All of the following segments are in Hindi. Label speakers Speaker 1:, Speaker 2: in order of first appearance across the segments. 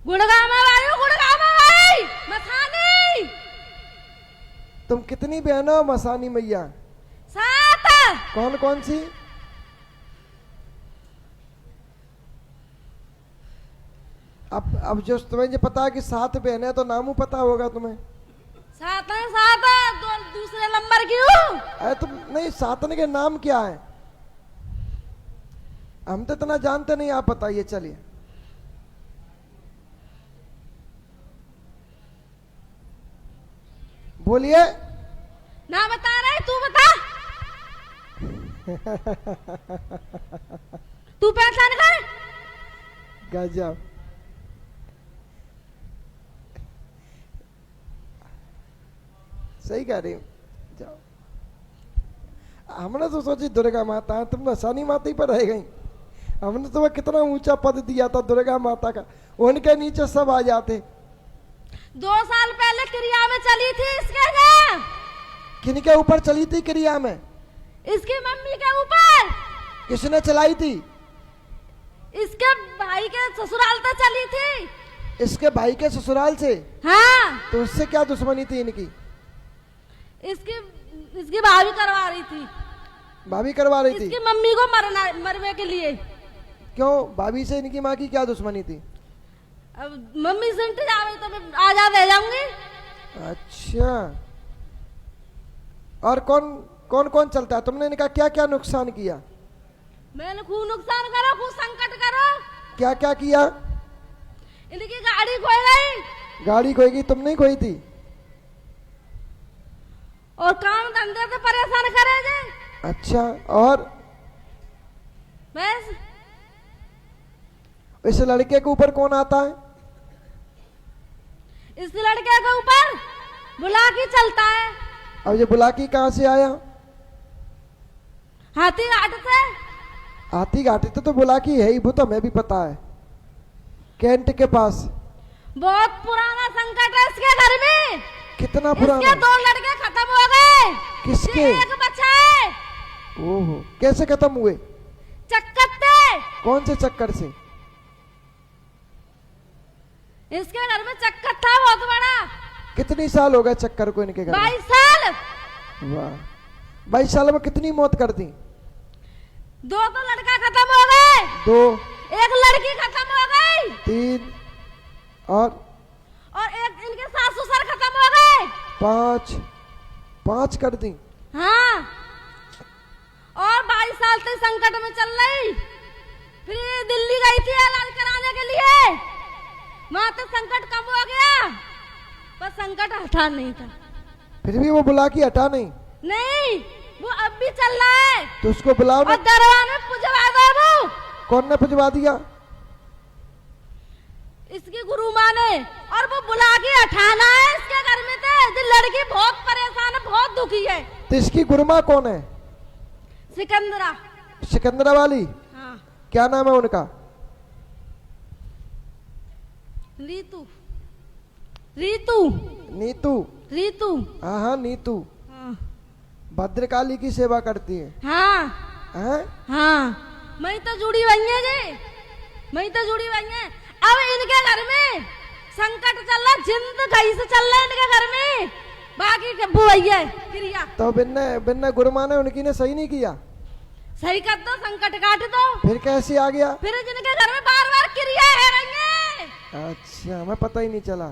Speaker 1: गुड़गामा वायु गुड़गामा भाई मथानी।
Speaker 2: तुम कितनी बहन हो मसानी मैया?
Speaker 1: 7।
Speaker 2: कौन कौन सी? अब जो तुम्हें जो पता है कि 7 बहन है तो नामू पता होगा तुम्हें।
Speaker 1: 7 है 7 है, दूसरे नंबर की हूँ।
Speaker 2: अरे तुम नहीं, 7 के नाम क्या है? हम तो इतना जानते नहीं, आप बताइए। चलिए बोलिए।
Speaker 1: ना बता रहे, तू बता। तू पहचान कर।
Speaker 2: गजब। सही कह रही हूँ। जाओ। हमने तो सोची दुर्गा माता है, तुम मसानी माता ही पर रह गई। हमने तुम्हें कितना ऊंचा पद दिया था दुर्गा माता का, उनके नीचे सब आ जाते।
Speaker 1: 2 साल पहले क्रिया में चली थी इसके ना।
Speaker 2: किनके ऊपर चली थी क्रिया में?
Speaker 1: इसकी मम्मी के ऊपर।
Speaker 2: किसने चलाई थी?
Speaker 1: इसके भाई के ससुराल तक चली थी।
Speaker 2: इसके भाई के ससुराल से?
Speaker 1: हाँ।
Speaker 2: तो उससे क्या दुश्मनी थी इनकी?
Speaker 1: इसकी भाभी करवा रही थी।
Speaker 2: भाभी करवा रही थी?
Speaker 1: इसकी मम्मी को मरने के लिए।
Speaker 2: क्यों? भाभी से इनकी माँ की क्या दुश्मनी थी?
Speaker 1: अब मम्मी से जावे तो मैं आजाद रह जाऊंगी।
Speaker 2: अच्छा। और कौन कौन कौन चलता है? तुमने इनका क्या क्या नुकसान किया?
Speaker 1: मैंने खूब नुकसान करो, खूब संकट करो।
Speaker 2: क्या क्या किया?
Speaker 1: इनकी गाड़ी खोई गई।
Speaker 2: गाड़ी खोई गई? तुम नहीं खोई थी?
Speaker 1: और काम धंधे से परेशान करे जे।
Speaker 2: अच्छा। और
Speaker 1: बस।
Speaker 2: इस लड़के के ऊपर कौन आता है?
Speaker 1: इस लड़के के ऊपर बुलाकी चलता है।
Speaker 2: अब ये बुलाकी कहाँ से आया?
Speaker 1: हाथी घाट से।
Speaker 2: हाथी घाटी तो बुलाकी है ही, वो तो हमें भी पता है, कैंट के पास।
Speaker 1: बहुत पुराना संकट है इसके घर में।
Speaker 2: कितना पुराना?
Speaker 1: इसके 2 लड़के खत्म हो गए।
Speaker 2: किसके?
Speaker 1: एक बचा है।
Speaker 2: ओहो, कैसे खत्म हुए?
Speaker 1: चक्कर से।
Speaker 2: कौन से चक्कर से?
Speaker 1: इसके घर में चक्कर था बहुत बड़ा।
Speaker 2: कितनी साल हो गए चक्कर को इनके घर में?
Speaker 1: 22 साल।
Speaker 2: वाह। 22 साल में कितनी मौत कर दी?
Speaker 1: 2 तो लड़का खत्म हो गए।
Speaker 2: 2।
Speaker 1: एक लड़की खत्म हो गई।
Speaker 2: 3। और
Speaker 1: एक इनके सास ससुर खत्म हो गए।
Speaker 2: 5 कर दी।
Speaker 1: हाँ। और 22 साल से संकट में चल रही। फिर दिल्ली गई थी इलाज कराने के लिए। वहां तो संकट कम हो गया, पर संकट हटा नहीं था।
Speaker 2: फिर भी वो बुलाकी हटा नहीं?
Speaker 1: नहीं, वो अब भी चल रहा है।
Speaker 2: तो उसको बुलाओ ना।
Speaker 1: और दरबार में पुजवा दो वो।
Speaker 2: कौन ने पुजवा दिया?
Speaker 1: इसकी गुरु माँ ने। और वो बुला के हटाना है इसके घर में से। लड़की बहुत परेशान है, बहुत दुखी है।
Speaker 2: तो इसकी गुरुमा कौन है?
Speaker 1: सिकंदरा।
Speaker 2: सिकंदरा वाली?
Speaker 1: हाँ।
Speaker 2: क्या नाम है उनका?
Speaker 1: रीतू। रीतू।
Speaker 2: नीतू?
Speaker 1: रीतू।
Speaker 2: हाँ हाँ, नीतू।
Speaker 1: हाँ।
Speaker 2: भद्रकाली की सेवा करती है?
Speaker 1: हाँ।
Speaker 2: हैं?
Speaker 1: हाँ। मैं तो जुड़ी हुई है जी। मैं तो जुड़ी हुई है। अब इनके घर में संकट चल रहा, जिंदगी से चल रहा है इनके घर में। बाकी बुआइया क्रिया।
Speaker 2: तो बिन्ना गुरुमा ने उनकी ने सही नहीं किया?
Speaker 1: सही कर दो, संकट काट दो।
Speaker 2: फिर कैसे आ गया?
Speaker 1: फिर जिनके घर में बार बार क्रिया है रही है।
Speaker 2: अच्छा, हमें पता ही नहीं चला।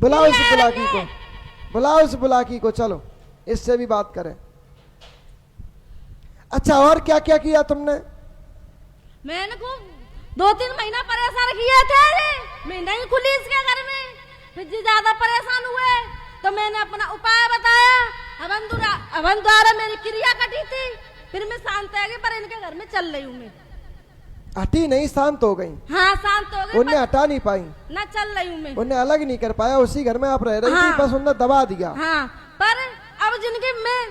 Speaker 2: बुलाओ इस बुलाकी को, बुलाओ इस बुलाकी को, चलो इससे भी बात करें। अच्छा, और क्या क्या किया तुमने?
Speaker 1: मैंने को 2-3 महीना परेशान किए थे। मैं नहीं खुली इसके घर में। फिर ज्यादा परेशान हुए तो मैंने अपना उपाय बताया। हवन द्वारा मेरी क्रिया कटी थी। फिर मैं शांत आ गई, पर इनके घर में चल रही हूँ मैं।
Speaker 2: हटी नहीं, शांत हो गई?
Speaker 1: हाँ, शांत हो गई।
Speaker 2: उन्हें हटा नहीं पाई?
Speaker 1: ना, चल रही हूँ मैं।
Speaker 2: उन्हें अलग नहीं कर पाया, उसी घर में आप रह रही
Speaker 1: हाँ।
Speaker 2: थी, बस उन्हें दबा दिया।
Speaker 1: हाँ, पर अब जिनकी मैं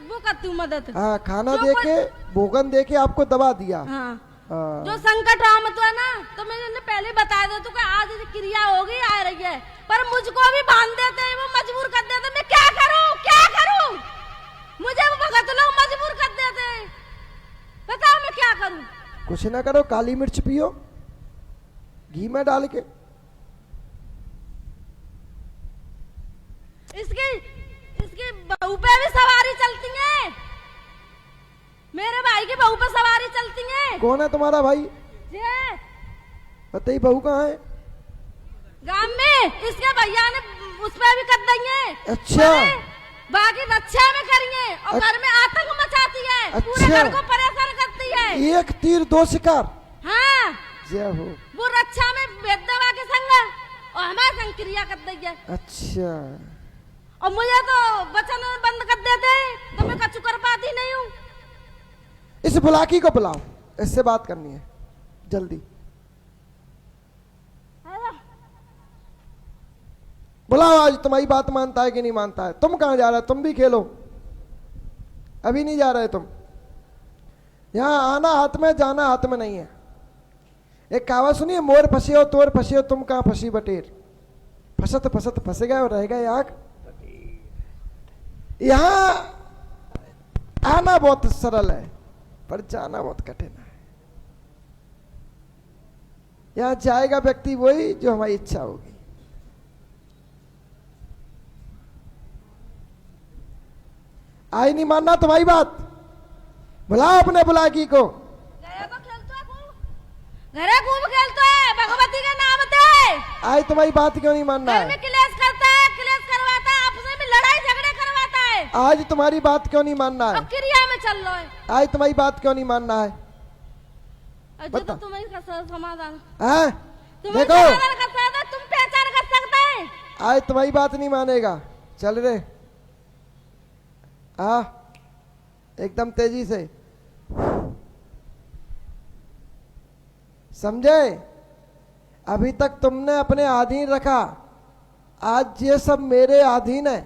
Speaker 1: वो करती हूँ मदद।
Speaker 2: हाँ, खाना देके, भोजन देके आपको दबा दिया।
Speaker 1: हाँ।
Speaker 2: हाँ।
Speaker 1: जो संकट आमत है ना, तो मैंने पहले बताया था तो कि आज क्रिया होगी, आ रही है, पर मुझको भी बांध देते हैं, वो मजबूर कर देते हैं। मैं क्या करूं, क्या करूं? मुझे वो भगत लोग मजबूर कर देते हैं। बताओ मैं क्या करूं?
Speaker 2: कुछ ना करो, काली मिर्च पियो घी में डाल के। कौन है तुम्हारा भाई?
Speaker 1: ये
Speaker 2: बताइए बहू कहाँ है?
Speaker 1: गांव में इसके भैया ने उस पे भी कर दी है।
Speaker 2: अच्छा।
Speaker 1: बाकी रक्षा में करिए और घर में आतंक मचाती है। पूरे
Speaker 2: अच्छा।
Speaker 1: घर को परेशान करती है।
Speaker 2: एक तीर दो शिकार।
Speaker 1: हाँ,
Speaker 2: जय हो।
Speaker 1: वो रक्षा में वेदवा के संग और हमारे संग क्रिया कर दी है।
Speaker 2: अच्छा।
Speaker 1: और मुझे तो वचन बंद कर देते तो मैं कछु कर पाती नहीं हूँ।
Speaker 2: इस बुलाकी को बुलाओ, इससे बात करनी है जल्दी। बुलाओ, आज तुम्हारी बात मानता है कि नहीं मानता है? तुम कहाँ जा रहे हो? तुम भी खेलो। अभी नहीं जा रहे तुम। यहां आना हाथ में, जाना हाथ में नहीं है। एक कहावत सुनिए, मोर फंसे हो तोर फंसे हो, तुम कहाँ फंसी बटेर। फंसत फंसत फंस गए और रह गए आग। यहां आना बहुत सरल है पर जाना बहुत कठिन है। यहां जाएगा व्यक्ति वही जो हमारी इच्छा होगी। आई नहीं मानना तुम्हारी बात? बुलाओ अपने बुलाकी को।
Speaker 1: घरे खूब खेलते है भगवती के नाम पे।
Speaker 2: आई तुम्हारी बात क्यों नहीं मानना
Speaker 1: घर में
Speaker 2: है?
Speaker 1: क्लेश करता है, क्लेश करवाता है, आपस में लड़ाई झगड़े करवाता है।
Speaker 2: आज तुम्हारी बात क्यों नहीं मानना है?
Speaker 1: अब क्रिया में चल रहा है।
Speaker 2: आज तुम्हारी बात क्यों नहीं मानना है?
Speaker 1: जो तो तुम्हारी समाधान
Speaker 2: हैं?
Speaker 1: तुम्हें
Speaker 2: देखो,
Speaker 1: समाधान कर सकता है, तुम पहचान कर सकते हैं।
Speaker 2: आज तुम्हारी बात नहीं मानेगा। चल रे आ, एकदम तेजी से समझे? अभी तक तुमने अपने अधीन रखा, आज ये सब मेरे अधीन है।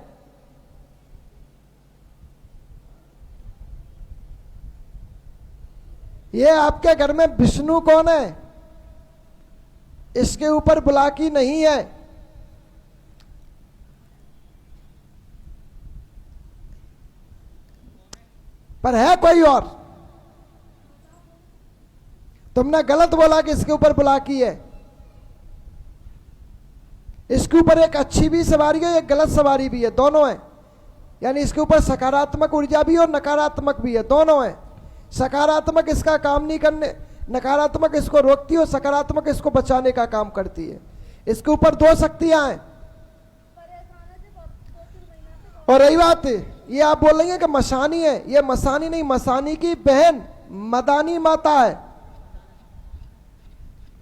Speaker 2: ये आपके घर में विष्णु कौन है? इसके ऊपर बुलाकी नहीं है। पर है कोई और। तुमने गलत बोला कि इसके ऊपर बुलाकी है। इसके ऊपर एक अच्छी भी सवारी है, एक गलत सवारी भी है, दोनों है। यानी इसके ऊपर सकारात्मक ऊर्जा भी और नकारात्मक भी है, दोनों है। सकारात्मक इसका काम नहीं करने, नकारात्मक इसको रोकती है और सकारात्मक इसको बचाने का काम करती है। इसके ऊपर दो शक्तियां हैं। और रही बात, ये आप बोल रही हैं कि मसानी है, ये मसानी नहीं, मसानी की बहन मदानी माता है।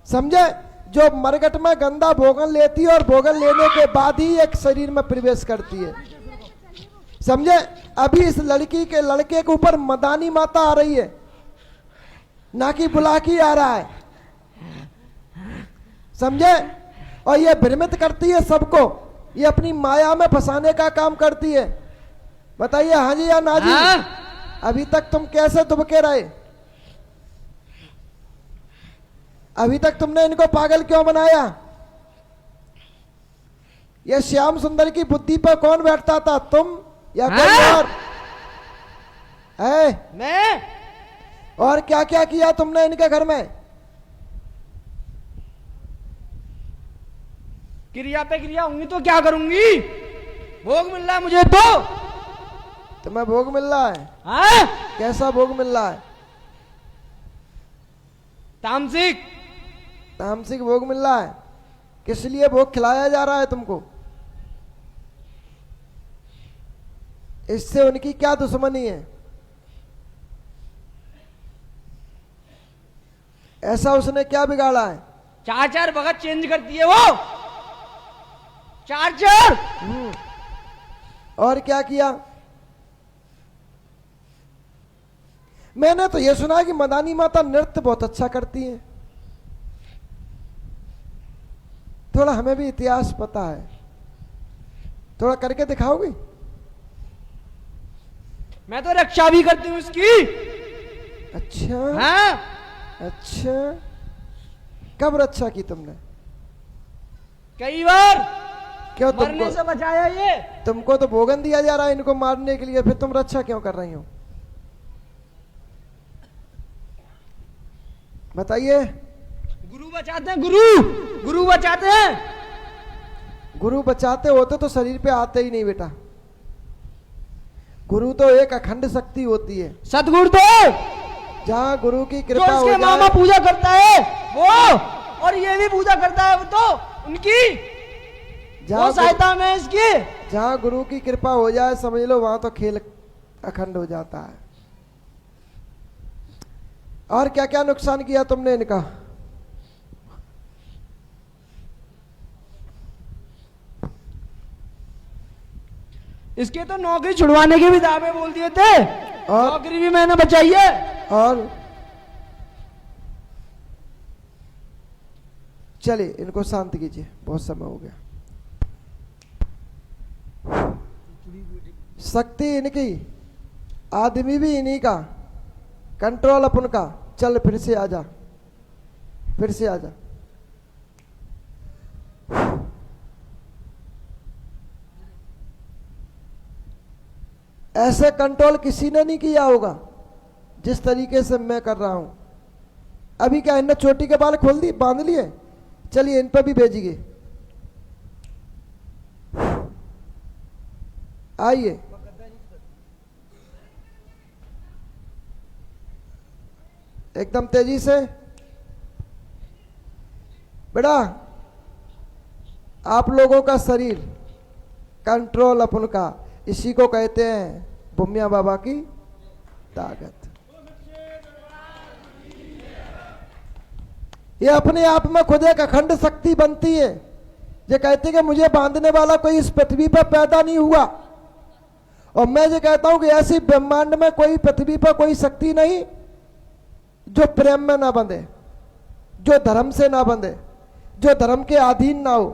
Speaker 2: समझे? जो मरगट में गंदा भोगन लेती है और भोगन लेने के बाद ही एक शरीर में प्रवेश करती है। समझे? अभी इस लड़की के लड़के के ऊपर मदानी माता आ रही है, ना कि बुलाकी आ रहा है। समझे? और ये भ्रमित करती है सबको, ये अपनी माया में फंसाने का काम करती है। बताइए हाँ जी या ना जी? अभी तक तुम कैसे दुबके रहे? अभी तक तुमने इनको पागल क्यों बनाया? ये श्याम सुंदर की बुद्धि पर कौन बैठता था, तुम या कोई और? है
Speaker 3: मैं।
Speaker 2: और क्या क्या किया तुमने इनके घर में?
Speaker 3: क्रिया पे क्रिया होंगी तो क्या करूंगी? भोग मिल रहा है मुझे तो।
Speaker 2: तुम्हें भोग मिल रहा है?
Speaker 3: हाँ?
Speaker 2: कैसा भोग मिल रहा है?
Speaker 3: तामसिक।
Speaker 2: तामसिक भोग मिल रहा है? किस लिए भोग खिलाया जा रहा है तुमको? इससे उनकी क्या दुश्मनी है? ऐसा उसने क्या बिगाड़ा है?
Speaker 3: चार चार भगत चेंज करती है वो, चार चार।
Speaker 2: और क्या किया? मैंने तो ये सुना कि मदानी माता नृत्य बहुत अच्छा करती है। थोड़ा हमें भी इतिहास पता है, थोड़ा करके दिखाओगी?
Speaker 3: मैं तो रक्षा भी करती हूँ इसकी।
Speaker 2: अच्छा।
Speaker 3: हाँ?
Speaker 2: अच्छा, कब रक्षा की तुमने?
Speaker 3: कई बार।
Speaker 2: क्यों
Speaker 3: मरने से बचाया ये।
Speaker 2: तुमको तो भोगन दिया जा रहा है इनको मारने के लिए, फिर तुम रक्षा क्यों कर रही हो? बताइए।
Speaker 3: गुरु बचाते हैं, गुरु गुरु बचाते हैं।
Speaker 2: गुरु बचाते होते तो शरीर पे आते ही नहीं बेटा। गुरु तो एक अखंड शक्ति होती है।
Speaker 3: सतगुरु तो
Speaker 2: जहाँ गुरु की
Speaker 3: जो
Speaker 2: कृपा हो
Speaker 3: इसके
Speaker 2: जाए,
Speaker 3: मामा पूजा करता है वो, और ये भी पूजा करता है वो, तो उनकी वो
Speaker 2: जहाँ
Speaker 3: सहायता में इसकी।
Speaker 2: जहाँ गुरु की कृपा हो जाए समझ लो वहां तो खेल अखंड हो जाता है। और क्या क्या नुकसान किया तुमने इनका?
Speaker 3: इसके तो नौकरी छुड़वाने के भी दावे बोल दिए थे,
Speaker 2: और
Speaker 3: नौकरी भी मैंने बचाई है।
Speaker 2: और चलिए इनको शांत कीजिए, बहुत समय हो गया। शक्ति इनकी, आदमी भी इन्हीं का, कंट्रोल अपन का। चल फिर से आजा, फिर से आजा। ऐसे कंट्रोल किसी ने नहीं किया होगा जिस तरीके से मैं कर रहा हूं। अभी क्या इनने चोटी के बाल खोल दिए, बांध लिए? चलिए इन पर भी भेजिए, आइए। एकदम तेजी से। बेटा आप लोगों का शरीर कंट्रोल अपन का, इसी को कहते हैं भूमिया बाबा की ताकत। ये अपने आप में खुद एक अखंड शक्ति बनती है। ये कहते कि मुझे बांधने वाला कोई इस पृथ्वी पर पैदा नहीं हुआ, और मैं ये कहता हूं कि ऐसी ब्रह्मांड में कोई पृथ्वी पर कोई शक्ति नहीं जो प्रेम में ना बंधे, जो धर्म से ना बंधे, जो धर्म के अधीन ना हो।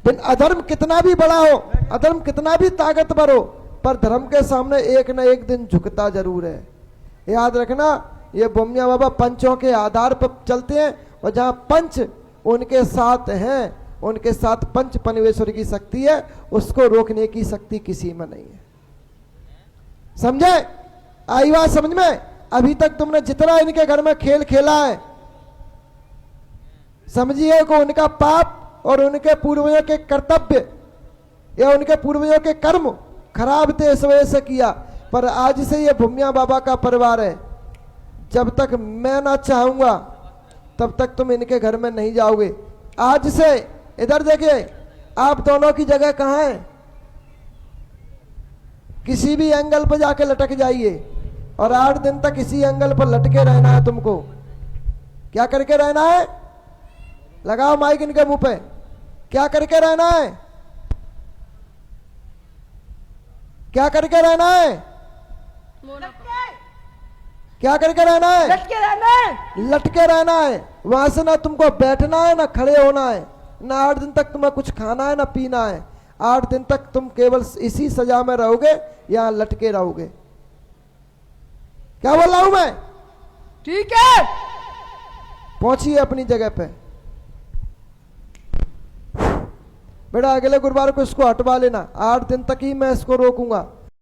Speaker 2: अधर्म कितना भी बड़ा हो, अधर्म कितना भी ताकतवर हो, पर धर्म के सामने एक न एक दिन झुकता जरूर है। याद रखना, ये भूमिया बाबा पंचों के आधार पर चलते हैं, और जहां पंच उनके साथ हैं, उनके साथ पंच परमेश्वर की शक्ति है, उसको रोकने की शक्ति किसी में नहीं है। समझे? आई बात समझ में? अभी तक तुमने जितना इनके घर में खेल खेला है, समझिए को उनका पाप और उनके पूर्वजों के कर्तव्य या उनके पूर्वजों के कर्म खराब थे, इस वजह से किया। पर आज से ये भूमिया बाबा का परिवार है। जब तक मैं ना चाहूंगा तब तक तुम इनके घर में नहीं जाओगे। आज से इधर देखिए, आप दोनों की जगह कहां है? किसी भी एंगल पर जाके लटक जाइए, और 8 दिन तक इसी एंगल पर लटके रहना है तुमको। क्या करके रहना है? लगाओ माइक इनके मुंह पे। क्या करके रहना है? क्या करके रहना है? क्या करके रहना है?
Speaker 3: लटके रहना है।
Speaker 2: लटके रहना है। वहां से ना तुमको बैठना है ना खड़े होना है, ना 8 दिन तक तुम्हें कुछ खाना है ना पीना है। 8 दिन तक तुम केवल इसी सजा में रहोगे, यहां लटके रहोगे। क्या बोल रहा हूं मैं?
Speaker 3: ठीक है,
Speaker 2: पहुंचिए अपनी जगह पे। बेटा अगले गुरुवार को इसको हटवा लेना, 8 दिन तक ही मैं इसको रोकूंगा।